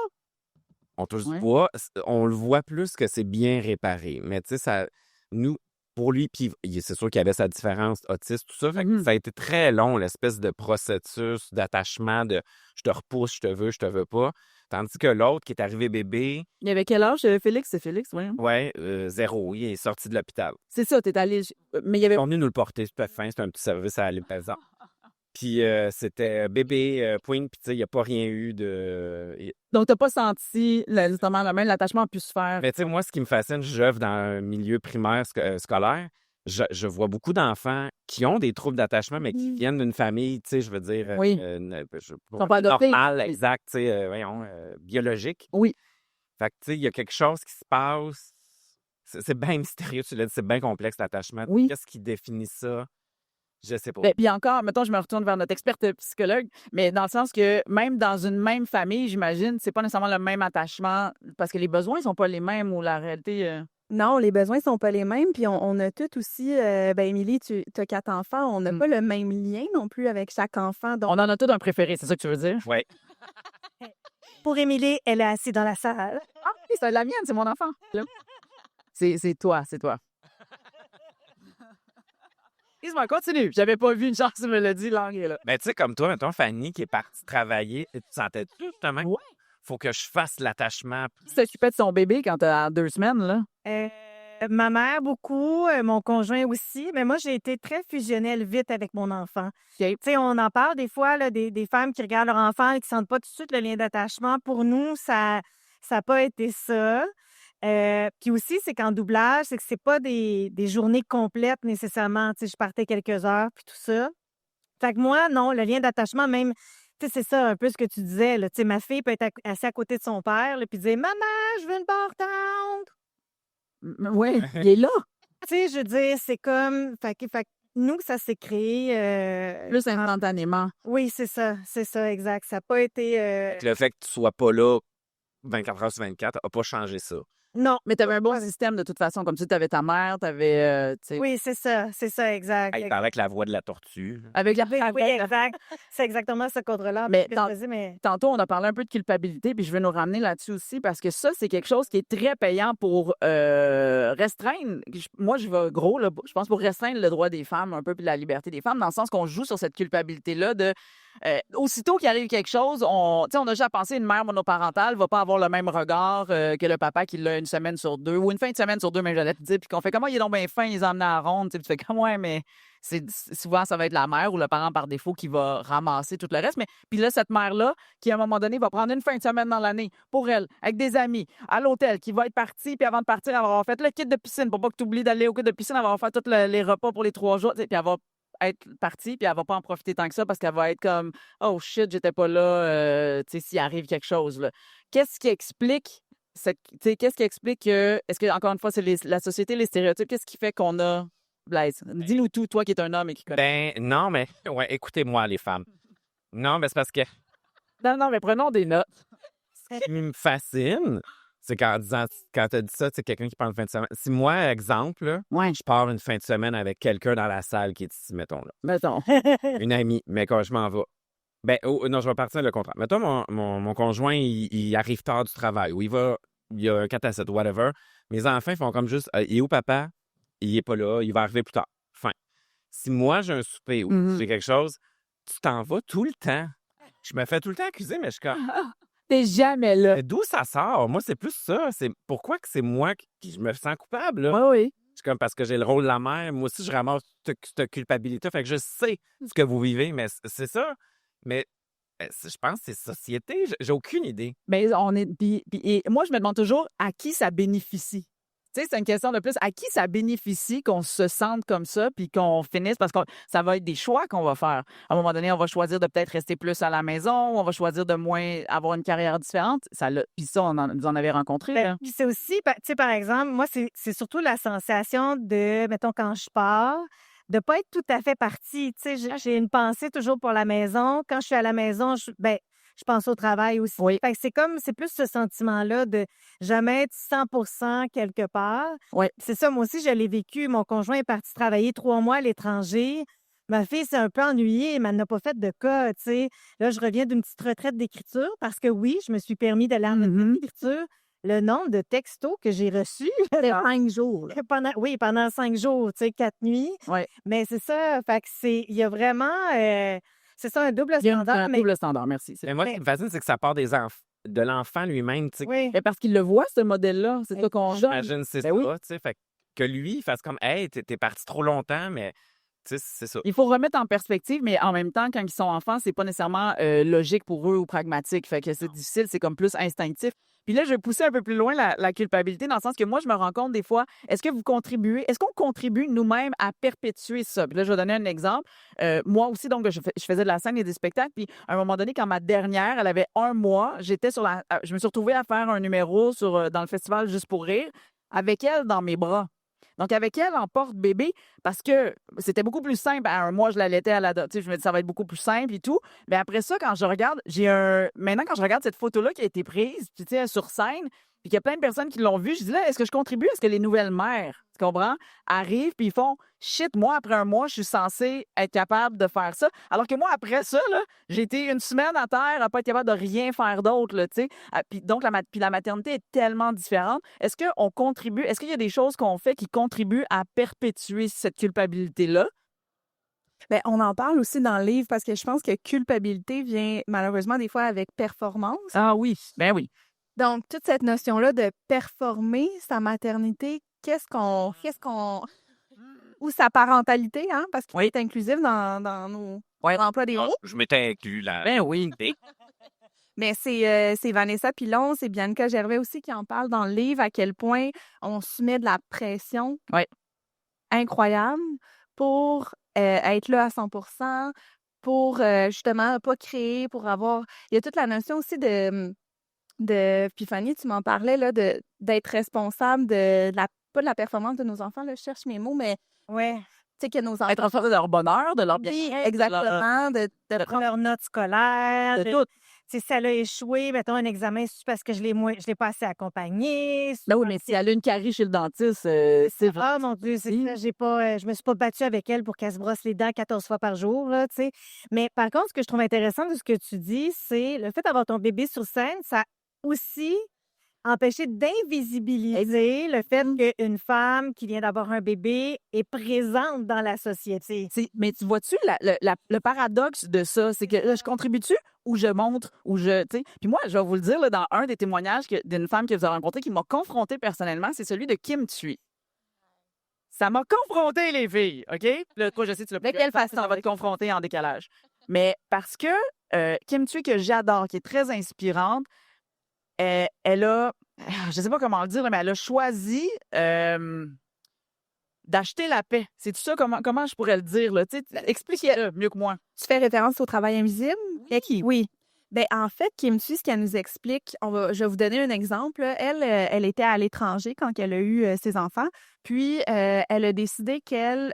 on touche du Ouais. bois, on le voit plus que c'est bien réparé. Mais tu sais, nous, pour lui, puis c'est sûr qu'il y avait sa différence autiste, tout ça. Fait que Mhm. ça a été très long, l'espèce de processus d'attachement de je te repousse, je te veux pas. Tandis que l'autre qui est arrivé bébé, Il y avait quel âge, Félix? C'est Félix, oui. ouais, 0, il est sorti de l'hôpital. C'est ça, t'es allé. Mais il y avait. Ils sont venus nous le porter, c'était fin, c'était un petit service à la livraison. Puis c'était bébé, point, puis tu sais, il n'y a pas rien eu de. Donc, t'as pas senti justement le même l'attachement a pu se faire. Mais tu sais, moi, ce qui me fascine, j'œuvre dans un milieu primaire scolaire. Je vois beaucoup d'enfants qui ont des troubles d'attachement, mais qui viennent d'une famille, tu sais, je veux dire, Oui. Sont pas adoptés. normale, Oui. exact, tu sais, voyons, biologique. Oui. Fait que, tu sais, il y a quelque chose qui se passe. C'est bien mystérieux, tu l'as dit, c'est bien complexe, l'attachement. Oui. Qu'est-ce qui définit ça? Je sais pas. Ben, puis encore, mettons, je me retourne vers notre experte psychologue, mais dans le sens que même dans une même famille, j'imagine, c'est pas nécessairement le même attachement parce que les besoins sont pas les mêmes ou la réalité. Non, les besoins sont pas les mêmes. Puis on a tout aussi, ben Émilie, tu as 4 enfants. On n'a Mm. pas le même lien non plus avec chaque enfant. Donc, On en a tous un préféré, c'est ça que tu veux dire? Ouais. Pour Émilie, elle est assise dans la salle. Ah, oui, c'est la mienne, c'est mon enfant. Là. C'est toi, c'est toi. Excuse-moi, continue. J'avais pas vu une chance, tu me l'as dit, langue est là. Ben, tu sais, comme toi, mettons, Fanny, qui est partie travailler, tu sentais-tu justement Ouais. faut que je fasse l'attachement? Tu t'occupais de son bébé quand t'as 2 semaines, là? Ma mère, beaucoup, mon conjoint aussi. Mais moi, j'ai été très fusionnelle vite avec mon enfant. OK. Tu sais, on en parle des fois, là, des femmes qui regardent leur enfant et qui ne sentent pas tout de suite le lien d'attachement. Pour nous, ça n'a pas été ça. Puis aussi, c'est qu'en doublage, c'est que c'est pas des journées complètes nécessairement. Tu sais, je partais quelques heures, puis tout ça. Fait que moi, non, le lien d'attachement, même, tu sais, c'est ça un peu ce que tu disais. Là. Tu sais, ma fille peut être assise à côté de son père, là, puis dire « Maman, je veux une barre tendre! » Oui, il est là. Tu sais, je veux dire, c'est comme... Fait que nous, ça s'est créé... Plus instantanément. Oui, c'est ça, exact. Ça n'a pas été... Le fait que tu sois pas là 24 heures sur 24 n'a pas changé ça. Non. Mais t'avais un bon système de toute façon. Comme tu avais ta mère, t'avais. Oui, c'est ça, exact. Il parlait avec la voix de la tortue. Avec la. Oui, exact. C'est exactement ce cadre-là. Mais mais... Tantôt, on a parlé un peu de culpabilité, puis je vais nous ramener là-dessus aussi, parce que ça, c'est quelque chose qui est très payant pour restreindre. Moi, je vais gros, là, je pense pour restreindre le droit des femmes un peu, puis la liberté des femmes, dans le sens qu'on joue sur cette culpabilité-là de. Aussitôt qu'il arrive quelque chose, on a déjà pensé une mère monoparentale va pas avoir le même regard que le papa qui l'a une semaine sur 2 ou une fin de semaine sur 2, même j'allais te dire, puis qu'on fait comment il est donc bien fin, ils emmenent à la ronde, puis tu fais comme ouais, mais souvent ça va être la mère ou le parent par défaut qui va ramasser tout le reste. Mais puis là, cette mère-là, qui à un moment donné va prendre une fin de semaine dans l'année pour elle, avec des amis, à l'hôtel, qui va être partie, puis avant de partir, elle va avoir fait le kit de piscine pour pas que tu oublies d'aller au kit de piscine, elle va avoir fait tous les repas pour les 3 jours, puis elle va être partie, puis elle va pas en profiter tant que ça parce qu'elle va être comme « Oh shit, j'étais pas là, tu sais, s'il arrive quelque chose. » là. Qu'est-ce qui explique que, est-ce que, encore une fois, c'est la société, les stéréotypes, qu'est-ce qui fait qu'on a, Blaise? Dis-nous tout, toi qui es un homme et qui connais. Ben, non, mais, ouais, écoutez-moi, les femmes. Non, mais c'est parce que Non, mais prenons des notes. ce qui me fascine, c'est quand tu as dit ça, c'est quelqu'un qui prend une fin de semaine. Si moi, exemple, là, Ouais, je pars une fin de semaine avec quelqu'un dans la salle qui est ici, mettons, là, mettons. une amie, mais quand je m'en vais, ben, non, je vais partir le contraire. Mettons, mon conjoint, il arrive tard du travail, ou il y a un 4 à 7, whatever. Mes enfants, ils font comme juste, il est où papa? Il est pas là, il va arriver plus tard. Fin. Si moi, j'ai un souper ou j'ai quelque chose, tu t'en vas tout le temps. Je me fais tout le temps accuser, mais je suis comme... T'es jamais là. Mais d'où ça sort? Moi, c'est plus ça. C'est pourquoi que c'est moi qui je me sens coupable, là? Oui, oui. C'est comme parce que j'ai le rôle de la mère. Moi aussi, je ramasse cette culpabilité. Fait que je sais ce que vous vivez, mais c'est ça. Mais je pense que c'est société. J'ai aucune idée. Mais on est. Et moi, je me demande toujours à qui ça bénéficie. Tu sais, c'est une question de plus. À qui ça bénéficie qu'on se sente comme ça puis qu'on finisse? Parce que ça va être des choix qu'on va faire. À un moment donné, on va choisir de peut-être rester plus à la maison, on va choisir de moins avoir une carrière différente. Puis ça, vous en avez rencontré. Ben, Là. puis c'est aussi, tu sais, par exemple, moi, c'est surtout la sensation de, mettons, quand je pars, de ne pas être tout à fait partie. Tu sais, j'ai une pensée toujours pour la maison. Quand je suis à la maison, je je pense au travail aussi. Oui. Fait que c'est plus ce sentiment-là de jamais être 100% quelque part. Oui. C'est ça, moi aussi, je l'ai vécu. Mon conjoint est parti travailler 3 mois à l'étranger. Ma fille s'est un peu ennuyée, mais elle n'a pas fait de cas, tu sais. Là, je reviens d'une petite retraite d'écriture parce que oui, je me suis permis d'aller en retraite d'écriture. Le nombre de textos que j'ai reçus C'était 5 jours. Là. pendant 5 jours, tu sais, 4 nuits. Oui. Mais c'est ça, fait que il y a vraiment, c'est ça, un double Il y a standard. un double standard, merci. Mais moi, ce qui me fascine, c'est que ça part de l'enfant lui-même, tu sais. Oui. Mais parce qu'il le voit, ce modèle-là. C'est ça qu'on donne. J'imagine, c'est Ben oui. ça, tu sais. Fait que lui, il fasse comme, hey, t'es parti trop longtemps, mais tu sais, c'est ça. Il faut remettre en perspective, mais en même temps, quand ils sont enfants, c'est pas nécessairement logique pour eux ou pragmatique. Fait que c'est difficile, c'est comme plus instinctif. Puis là, je vais pousser un peu plus loin la culpabilité, dans le sens que moi, je me rends compte des fois, est-ce qu'on contribue nous-mêmes à perpétuer ça? Puis là, je vais donner un exemple. Moi aussi, donc, je faisais de la scène et des spectacles. Puis à un moment donné, quand ma dernière, elle avait 1 mois, je me suis retrouvée à faire un numéro dans le festival Juste pour rire avec elle dans mes bras. Donc, avec elle en porte-bébé, parce que c'était beaucoup plus simple. À 1 mois, je l'allaitais à l'adoption. Je me dis, ça va être beaucoup plus simple et tout. Mais après ça, quand je regarde, maintenant, quand je regarde cette photo-là qui a été prise, puis tu sais, sur scène, puis qu'il y a plein de personnes qui l'ont vue, je dis là, est-ce que je contribue à ce que les nouvelles mères, tu comprends, arrivent, puis ils font shit, moi, après 1 mois, je suis censée être capable de faire ça. Alors que moi, après ça, là, j'ai été 1 semaine à terre à pas être capable de rien faire d'autre, là, tu sais. Puis donc, la maternité est tellement différente. Est-ce qu'il y a des choses qu'on fait qui contribuent à perpétuer cette culpabilité-là? Ben, on en parle aussi dans le livre parce que je pense que culpabilité vient malheureusement des fois avec performance. Ah oui, ben oui. Donc, toute cette notion-là de performer sa maternité, ou sa parentalité, hein, parce qu'il est inclusif dans nos emplois des mots. Je m'étais inclus là. Ben oui. Mais c'est Vanessa Pilon, c'est Bianca Gervais aussi qui en parle dans le livre, à quel point on se met de la pression incroyable pour être là à 100%, pour justement pas créer, pour avoir... Il y a toute la notion aussi puis Fanny, tu m'en parlais, là, d'être responsable pas de la performance de nos enfants, là, je cherche mes mots, mais Ouais. tu sais que nos enfants... Être responsable de leur bonheur, de leur bien-être. Exactement, de prendre Leurs notes scolaires, de tout. Si ça a échoué, mettons un examen, c'est parce que je l'ai pas assez accompagné. Ben oui, mais si elle a une carie chez le dentiste, c'est vrai. Ah mon Dieu, c'est ça, je me suis pas battue avec elle pour qu'elle se brosse les dents 14 fois par jour, là, tu sais. Mais par contre, ce que je trouve intéressant de ce que tu dis, c'est le fait d'avoir ton bébé sur scène, ça a aussi empêché d'invisibiliser le fait qu'une femme qui vient d'avoir un bébé est présente dans la société. Mais tu vois-tu le paradoxe de ça? C'est que là, je contribue-tu ou je montre ou je. Tu sais. Puis moi, je vais vous le dire, là, dans un des témoignages d'une femme que vous avez rencontrée qui m'a confrontée personnellement, c'est celui de Kim Thuy. Ça m'a confronté, les filles, OK? Là, toi, je sais, tu l'as De quelle façon? Ça va te confronter en décalage. Mais parce que Kim Thuy, que j'adore, qui est très inspirante, elle a, je sais pas comment le dire, mais elle a choisi d'acheter la paix. C'est tout ça, comment je pourrais le dire, là? Expliquez-le mieux que moi. Tu fais référence au travail invisible? Oui. Ben, en fait, Kim Thuy, ce qu'elle nous explique, je vais vous donner un exemple. Elle était à l'étranger quand elle a eu ses enfants. Puis, elle a décidé qu'elle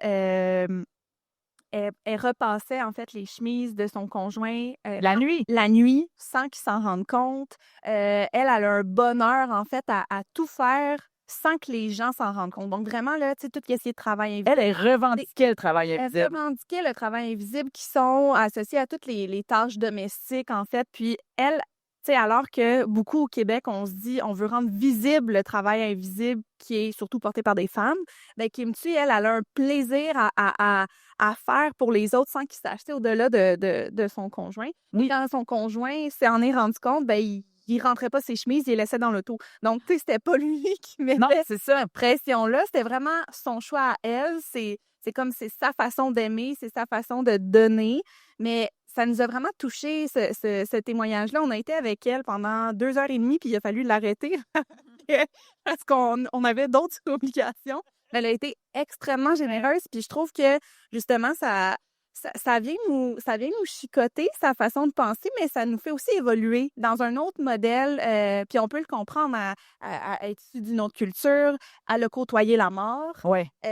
repassait, en fait, les chemises de son conjoint La nuit. la nuit, sans qu'il s'en rende compte. Elle a un bonheur, en fait, à tout faire sans que les gens s'en rendent compte. Donc, vraiment, là, tu sais, tout ce qui est travail invisible. Elle revendiquait le travail Elle invisible. revendiquait le travail invisible qui sont associés à toutes les tâches domestiques, en fait. Puis elle, tu sais, alors que beaucoup au Québec, on se dit, on veut rendre visible le travail invisible qui est surtout porté par des femmes, bien, Kim Thuy, elle a un plaisir à faire pour les autres sans qu'il s'achète au-delà de son conjoint. Oui. Quand son conjoint s'en est rendu compte, bien, il rentrait pas ses chemises, il les laissait dans l'auto. Donc, tu sais, c'était pas lui qui mettait Non, c'est ça. cette pression-là. C'était vraiment son choix à elle. C'est comme, c'est sa façon d'aimer, c'est sa façon de donner. Mais ça nous a vraiment touché, ce témoignage-là. On a été avec elle pendant 2h30, puis il a fallu l'arrêter parce qu'on avait d'autres obligations. Elle a été extrêmement généreuse, puis je trouve que, justement, ça ça vient nous chicoter, sa façon de penser, mais ça nous fait aussi évoluer dans un autre modèle. Puis on peut le comprendre à être issu d'une autre culture, à le côtoyer la mort. Ouais. Tu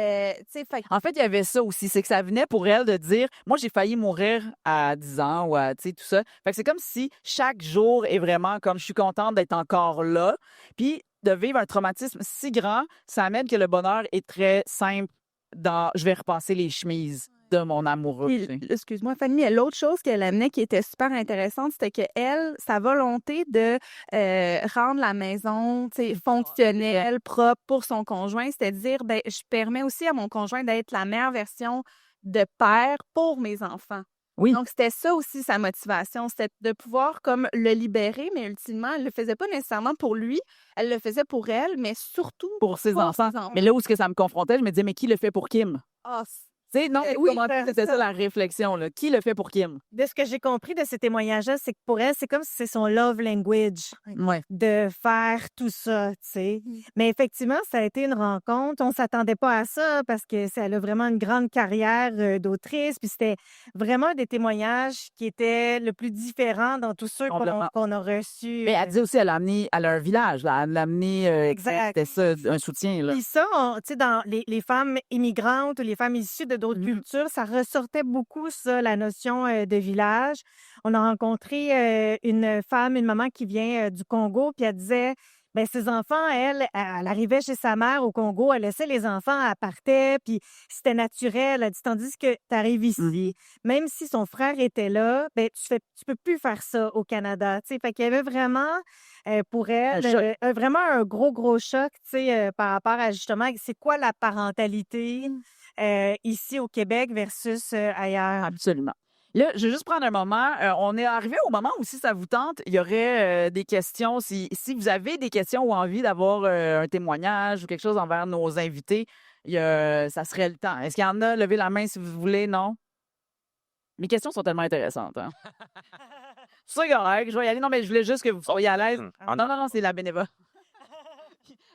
sais, fait que En fait, il y avait ça aussi, c'est que ça venait pour elle de dire, moi, j'ai failli mourir à 10 ans ou à, tu sais, tout ça. Fait que c'est comme si chaque jour est vraiment comme je suis contente d'être encore là. Puis de vivre un traumatisme si grand, ça amène que le bonheur est très simple dans je vais repasser les chemises de mon amoureux. Puis, tu sais. excuse-moi, Fanny, mais l'autre chose qu'elle amenait qui était super intéressante, c'était que elle, sa volonté de rendre la maison, tu sais, fonctionnelle, propre pour son conjoint, c'était de dire, ben, je permets aussi à mon conjoint d'être la meilleure version de père pour mes enfants. Oui. Donc, c'était ça aussi sa motivation, c'était de pouvoir comme le libérer, mais ultimement, elle le faisait pas nécessairement pour lui, elle le faisait pour elle, mais surtout Pour ses pour enfants. ses enfants. Mais là où ce que ça me confrontait, je me disais, mais qui le fait pour Kim? Ah, Tu sais, non, oui, comment c'était ça la réflexion, là? Qui le fait pour Kim? De ce que j'ai compris de ces témoignages-là, c'est que pour elle, c'est comme si c'est son love language Ouais. de faire tout ça, tu sais. Mais effectivement, ça a été une rencontre. On s'attendait pas à ça parce que elle a vraiment une grande carrière d'autrice. Puis c'était vraiment des témoignages qui étaient le plus différents dans tous ceux Complètement. qu'on a reçus. Mais elle dit aussi, elle a un village, là. Elle a amené, Exact. c'était ça, un soutien, là. Puis ça, tu sais, dans les femmes immigrantes ou les femmes issues de d'autres cultures, ça ressortait beaucoup, ça, la notion de village. On a rencontré une femme, une maman qui vient du Congo, puis elle disait, ben ses enfants, elle arrivait chez sa mère au Congo, elle laissait les enfants, elle partait, puis c'était naturel. Elle dit, tandis que tu arrives ici, même si son frère était là, ben tu peux plus faire ça au Canada, tu sais. Fait qu'il y avait vraiment pour elle, choc. vraiment un gros choc, tu sais, par rapport à justement, c'est quoi la parentalité ici au Québec versus ailleurs. Absolument. Là, je vais juste prendre un moment. On est arrivé au moment où, si ça vous tente, il y aurait des questions. Si vous avez des questions ou envie d'avoir un témoignage ou quelque chose envers nos invités, ça serait le temps. Est-ce qu'il y en a? Levez la main si vous voulez. Non? Mes questions sont tellement intéressantes. Hein? C'est correct, je vais y aller. Non, mais je voulais juste que vous soyez à l'aise. Non, c'est la bénévole.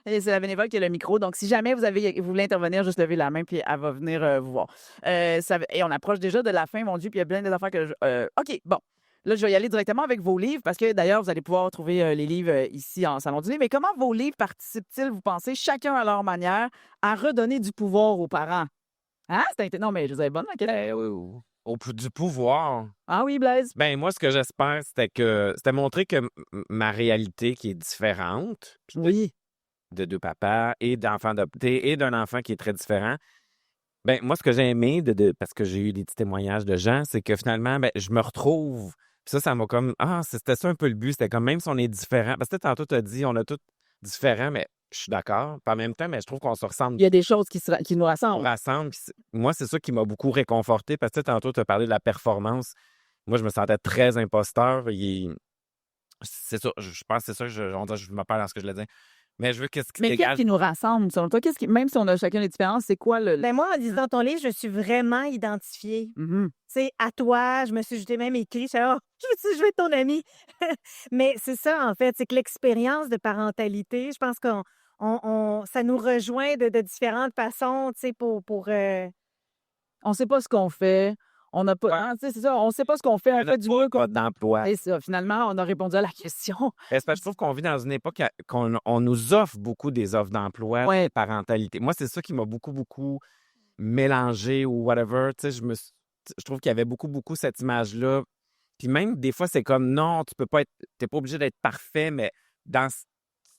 Et c'est la bénévole qui a le micro. Donc, si jamais vous voulez intervenir, juste levez la main, puis elle va venir vous voir. Et on approche déjà de la fin, mon Dieu, puis il y a plein d'affaires que OK, bon. Là, je vais y aller directement avec vos livres, parce que d'ailleurs, vous allez pouvoir trouver les livres ici en Salon du Livre. Mais comment vos livres participent-ils, vous pensez, chacun à leur manière, à redonner du pouvoir aux parents? Hein? Non, mais je vous avais bonne la question. Du pouvoir. Ah oui, Blaise? Ben moi, ce que j'espère, c'était montrer que ma réalité qui est différente, puis Oui. de deux papas et d'enfants adoptés et d'un enfant qui est très différent. Ben moi, ce que j'ai aimé, parce que j'ai eu des petits témoignages de gens, c'est que finalement, ben, je me retrouve. Puis ça m'a comme, c'était ça un peu le but. C'était comme, même si on est différent, parce que tantôt, tu as dit, on a tous différents, mais je suis d'accord. Puis en même temps, mais je trouve qu'on se ressemble. Il y a des choses qui nous On rassemblent. rassemble. Puis moi, c'est ça qui m'a beaucoup réconforté, parce que tantôt, tu as parlé de la performance. Moi, je me sentais très imposteur. C'est ça, je pense que c'est ça que je me perds dans ce que je voulais dire. Mais je veux qu'est-ce qui Mais qu'est-ce dégage. qui nous rassemble, selon toi? Même si on a chacun des différences, c'est quoi le... Ben moi, en lisant ton livre, je suis vraiment identifiée. Mhm. Tu sais, à toi, j'ai même écrit, je veux jouer ton ami. Mais c'est ça, en fait, c'est que l'expérience de parentalité, je pense ça nous rejoint de différentes façons, tu sais, On sait pas ce qu'on fait. On n'a pas... Ouais. hein, tu sais, c'est ça, on sait pas ce qu'on fait. On fait du mieux qu'on... Pas d'emploi. C'est ça. Finalement, on a répondu à la question. C'est parce que je trouve qu'on vit dans une époque qu'on nous offre beaucoup des offres d'emploi, Ouais. de parentalité. Moi, c'est ça qui m'a beaucoup mélangé ou whatever. Tu sais, je trouve qu'il y avait beaucoup cette image-là. Puis même, des fois, c'est comme, non, t'es pas obligé d'être parfait, mais dans cette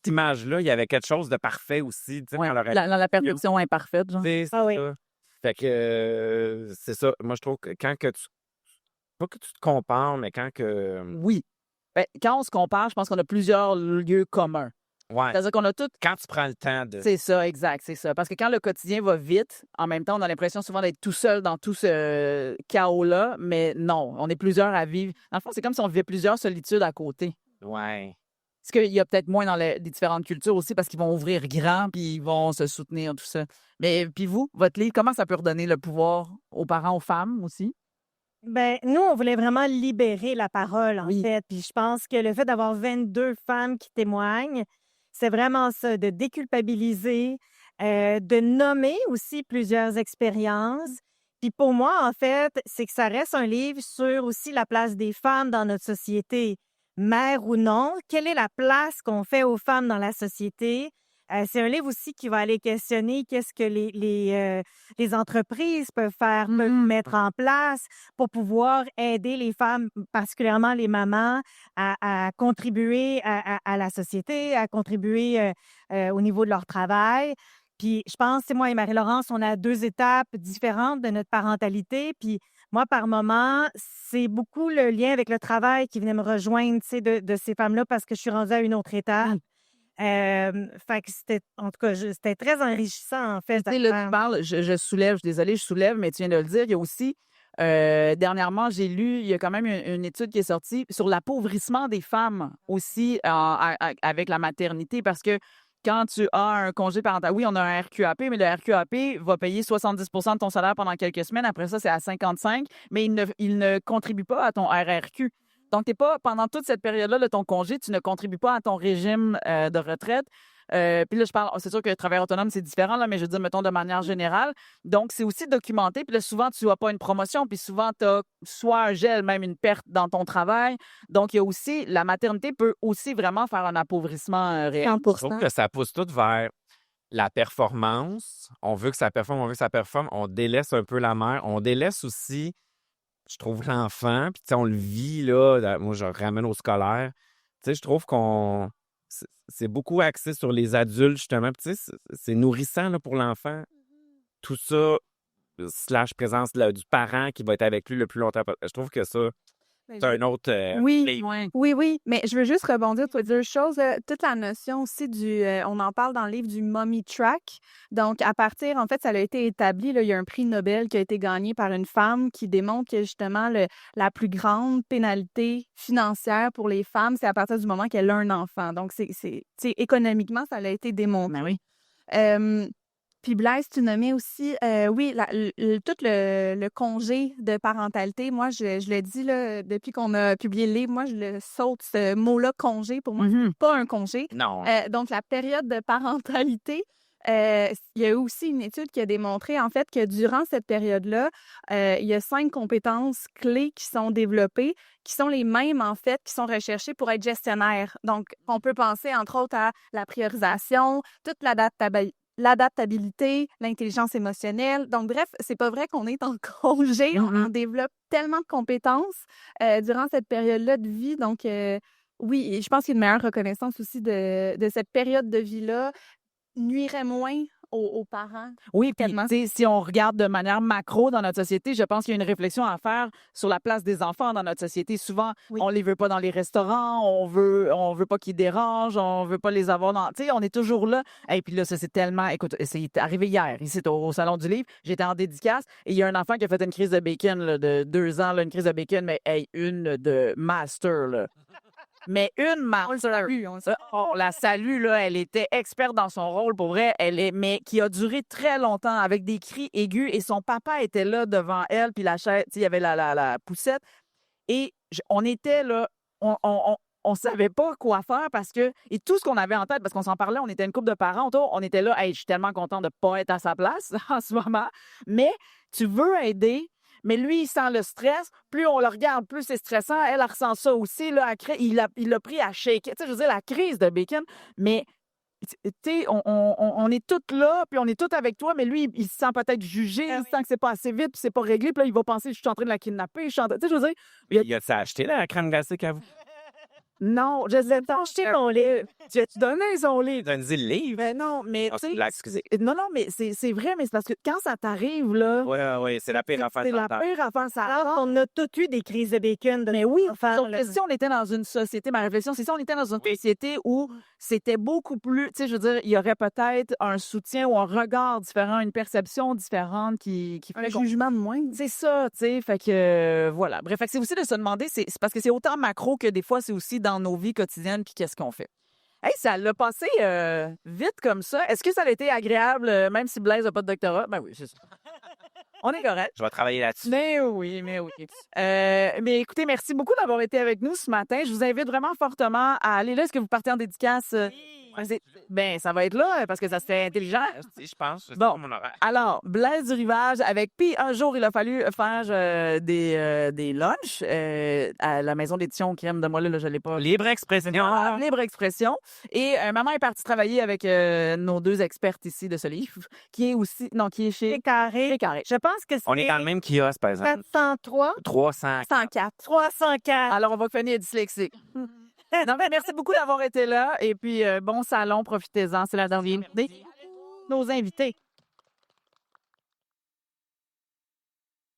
image-là, il y avait quelque chose de parfait aussi. Tu sais, Ouais, quand leur- la perfection imparfaite, genre. C'est Ah oui. ça. Fait que c'est ça. Moi, je trouve que quand que tu... Pas que tu te compares, mais quand que... Oui. Ben, quand on se compare, je pense qu'on a plusieurs lieux communs. Ouais. C'est-à-dire qu'on a tout... Quand tu prends le temps de... C'est ça, exact, c'est ça. Parce que quand le quotidien va vite, en même temps, on a l'impression souvent d'être tout seul dans tout ce chaos-là, mais non, on est plusieurs à vivre. Dans le fond, c'est comme si on vivait plusieurs solitudes à côté. Ouais. Parce qu'il y a peut-être moins dans les différentes cultures aussi, parce qu'ils vont ouvrir grand, puis ils vont se soutenir, tout ça. Mais puis vous, votre livre, comment ça peut redonner le pouvoir aux parents, aux femmes aussi? Ben, nous, on voulait vraiment libérer la parole, en Oui. fait. Puis je pense que le fait d'avoir 22 femmes qui témoignent, c'est vraiment ça, de déculpabiliser, de nommer aussi plusieurs expériences, Puis pour moi, en fait, c'est que ça reste un livre sur aussi la place des femmes dans notre société. Mère ou non, quelle est la place qu'on fait aux femmes dans la société? C'est un livre aussi qui va aller questionner qu'est-ce que les entreprises peuvent faire, peuvent mettre en place pour pouvoir aider les femmes, particulièrement les mamans, à contribuer à la société, à contribuer au niveau de leur travail. Puis je pense, c'est moi et Marie-Laurence, on a 2 étapes différentes de notre parentalité. Puis moi, par moment, c'est beaucoup le lien avec le travail qui venait me rejoindre, tu sais, de ces femmes-là parce que je suis rendue à une autre étape. Fait que c'était, en tout cas, c'était très enrichissant, en fait. Tu sais, là, tu parles, je soulève, je suis désolée, je soulève, mais tu viens de le dire. Il y a aussi, dernièrement, j'ai lu, il y a quand même une étude qui est sortie sur l'appauvrissement des femmes aussi avec la maternité parce que quand tu as un congé parental, oui, on a un RQAP, mais le RQAP va payer 70 de ton salaire pendant quelques semaines. Après ça, c'est à 55, mais il ne contribue pas à ton RRQ. Donc, t'es pas, pendant toute cette période-là de ton congé, tu ne contribues pas à ton régime de retraite. Puis là, je parle, c'est sûr que le travail autonome, c'est différent, là, mais je veux dire, mettons, de manière générale. Donc, c'est aussi documenté. Puis là, souvent, tu n'as pas une promotion. Puis souvent, tu as soit un gel, même une perte dans ton travail. Donc, il y a aussi, la maternité peut aussi vraiment faire un appauvrissement réel. 100%. Je trouve que ça pousse tout vers la performance. On veut que ça performe, on veut que ça performe. On délaisse un peu la mère. On délaisse aussi, je trouve, l'enfant. Puis, tu sais, on le vit, là. Moi, je le ramène au scolaire. Tu sais, je trouve qu'on... C'est beaucoup axé sur les adultes, justement. Puis, tu sais, c'est nourrissant là, pour l'enfant. Tout ça, / présence du parent qui va être avec lui le plus longtemps. Je trouve que ça, c'est un autre Oui, livre. oui, mais je veux juste rebondir sur deux choses. Toute la notion aussi on en parle dans le livre du Mommy Track. Donc, à partir, en fait, ça a été établi, là, il y a un prix Nobel qui a été gagné par une femme qui démontre que justement la plus grande pénalité financière pour les femmes, c'est à partir du moment qu'elle a un enfant. Donc, tu sais, économiquement, ça a été démontré. Ben oui. Puis Blaise, tu nommais aussi, oui, tout le congé de parentalité. Moi, je le dis là, depuis qu'on a publié le livre, moi, je le saute ce mot-là, congé. Pour moi, c'est pas un congé. Non. Donc, la période de parentalité, il y a eu aussi une étude qui a démontré, en fait, que durant cette période-là, il y a 5 compétences clés qui sont développées, qui sont les mêmes, en fait, qui sont recherchées pour être gestionnaire. Donc, on peut penser, entre autres, à la priorisation, toute l'adaptabilité, l'intelligence émotionnelle. Donc, bref, c'est pas vrai qu'on est en congé. On développe tellement de compétences durant cette période-là de vie. Donc, oui, et je pense qu'il y a une meilleure reconnaissance aussi de cette période de vie-là nuirait moins aux parents. Oui, puis Tellement. tu sais, si on regarde de manière macro dans notre société, je pense qu'il y a une réflexion à faire sur la place des enfants dans notre société. Souvent, on les veut pas dans les restaurants, on veut pas qu'ils dérangent, on veut pas les avoir dans... Tu sais, on est toujours là. Et puis là, ça, c'est tellement... Écoute, c'est arrivé hier, ici, au Salon du Livre. J'étais en dédicace et il y a un enfant qui a fait une crise de bacon là, de 2 ans, là, une crise de bacon, mais une de master, là. Mais une master, on la salue, là, elle était experte dans son rôle, pour vrai, mais qui a duré très longtemps avec des cris aigus et son papa était là devant elle, puis la chaise, il y avait la poussette et on était là, on savait pas quoi faire parce que, et tout ce qu'on avait en tête, parce qu'on s'en parlait, on était une couple de parents autour, on était là, hey, je suis tellement content de pas être à sa place en ce moment, mais tu veux aider. Mais lui, il sent le stress. Plus on le regarde, plus c'est stressant. Elle ressent ça aussi. Là, il l'a pris à shaker. Tu sais, je veux dire, la crise de bacon. Mais, tu sais, on est toutes là, puis on est toutes avec toi, mais lui, il se sent peut-être jugé. Il sent que c'est pas assez vite, puis c'est pas réglé. Puis là, il va penser que je suis en train de la kidnapper. Tu sais, je veux dire... Il a-tu acheté la crème glacée qu'à vous? Non, je l'ai acheté ton livre. Tu as-tu donné son livre? Donne-y le livre. Ben non, mais tu sais... Excusez. Non, mais c'est vrai, mais c'est parce que quand ça t'arrive, là... Oui, c'est la pire affaire. C'est la pire affaire. Ça Alors qu'on a tous eu des crises de bacon. Mais oui, Enfin, sauf que si on était dans une société, ma réflexion, c'est si on était dans une société où c'était beaucoup plus, tu sais, je veux dire, il y aurait peut-être un soutien ou un regard différent, une perception différente qui fait Un jugement de moins. C'est ça, tu sais, fait que voilà. Bref, fait que c'est aussi de se demander, c'est parce que c'est autant macro que des fois, c'est aussi dans nos vies quotidiennes, puis qu'est-ce qu'on fait. Hey, ça l'a passé vite comme ça. Est-ce que ça a été agréable, même si Blaise n'a pas de doctorat? Ben oui, c'est ça. On est correct. Je vais travailler là-dessus. Mais oui. Mais écoutez, merci beaucoup d'avoir été avec nous ce matin. Je vous invite vraiment fortement à aller là. Est-ce que vous partez en dédicace? Ben, ça va être là parce que ça se fait intelligent. Si, je pense. C'est Bon. pas mon horaire. Alors, Blaise du Rivage avec... Puis un jour, il a fallu faire des lunchs à la maison d'édition Crème de Moelle, là, je l'ai pas... Libre expression. Libre expression. Et maman est partie travailler avec nos 2 expertes ici de ce livre, qui est aussi... Non, qui est chez... C'est carré. Chez Carré. Je pense que c'est On est dans le même kiosque, par exemple. 403, 300. 104. 304. Alors, on va que Fanny est dyslexique. Non, mais merci beaucoup d'avoir été là. Et puis, bon salon, profitez-en. C'est la dernière. Nos invités.